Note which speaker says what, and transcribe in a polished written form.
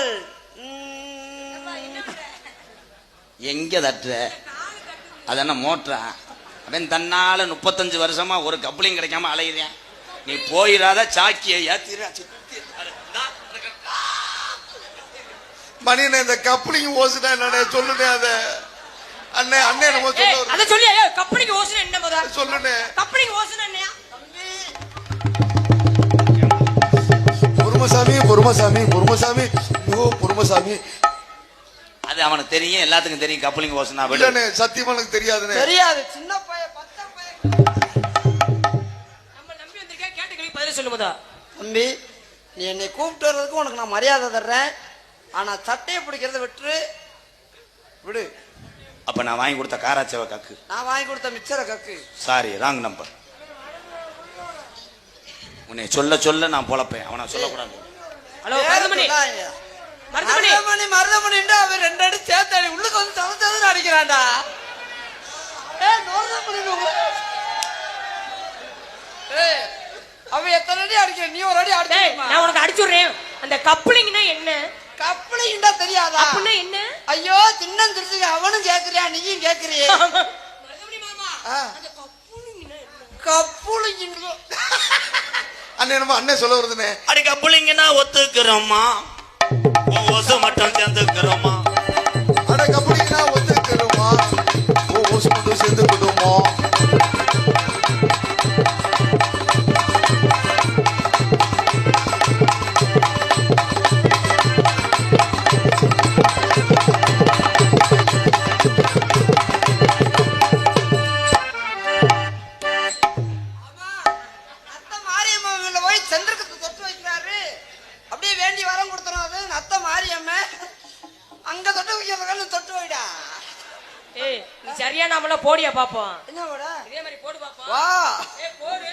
Speaker 1: தட்டினால்
Speaker 2: எங்க தட்டுற? அதென்ன மோட்டரா? அவன் தன்னால 35 வருஷமா ஒரு கப்ளிங் கிடைக்காம அலையுறேன். நீ போயிடாத, சாக்கிய ஏத்திர.
Speaker 3: மணியனே, இந்த கப்ளிங் ஓசுனா என்னடே சொல்லுனே. அத அண்ணே அண்ணே நம்ம சொல்ல
Speaker 1: அத சொல்லி கப்ளிங் ஓசுனா என்ன மொத
Speaker 3: சொல்லுனே.
Speaker 1: கப்ளிங் ஓசுனா என்னயா?
Speaker 3: பொறுமசாமி பொறுமசாமி பொறுமசாமி ஓ பொறுமசாமி.
Speaker 2: அது அவனுக்கு தெரியும், எல்லாத்துக்கும் தெரியும் கப்ளிங் ஓசுனா.
Speaker 3: இல்லனே, சத்தியமா எனக்கு தெரியாதுனே.
Speaker 1: தெரியாது. சின்ன பையன், பச்சை பையன். நம்ம நம்பி வந்திருக்கேன், கேட்ட கேள்வி பதில் சொல்லுமோதா? தம்பி, நீ என்னை கூப்பிட்டு வர்றதுக்கு உனக்கு நான் மரியாதை தர்றேன். ஆனா சட்டையை பிடிக்கிறத விடு.
Speaker 2: அப்ப நான் வாங்கி கொடுத்த காராச்சேவ கக்கு,
Speaker 1: நான் வாங்கி கொடுத்த மிச்சர கக்கு.
Speaker 2: Sorry, wrong number. உன்னை சொல்ல சொல்ல நான் பொழப்பேன், அவனை சொல்லக்கூடாது. ஹலோ மருதமணி,
Speaker 1: மருதமணி அவன் 2 அடி சேர்த்தாடி உள்ளுக்கு வந்து தவறு அடிக்கிறான்டா. அவன் எத்தனை அடி அடிக்கிற, நீ ஒரு அடி அடி. நான் உனக்கு அடிச்சுடுறேன். அந்த கப்ளிங்னா என்ன? கப்ளிங்டா தெரியாதா? அப்படின்னா என்ன? ஐயோ, சின்ன திருச்சி அவனும் கேக்குறியா, நீயும் கேக்குறியே. மருதமணி மாமா, அந்த கப்ளிங்னா என்ன? கப்ளிங்
Speaker 3: அண்ணே நம்ம அண்ணே சொல்ல வருதுனே.
Speaker 2: அடி கப்ளிங்னா ஒத்துக்கிறோமா, ஓசு மட்டும் சேர்ந்துக்கிறோமா?
Speaker 3: அட கப்ளிங்னா ஒத்துக்கிறோமா, ஓசு மட்டும் சேர்ந்துக்கிறோமா?
Speaker 1: சரியா, நாம போடியா பாப்போம். என்ன போட? இதே மாதிரி போடு பாப்போம். வா, போடு.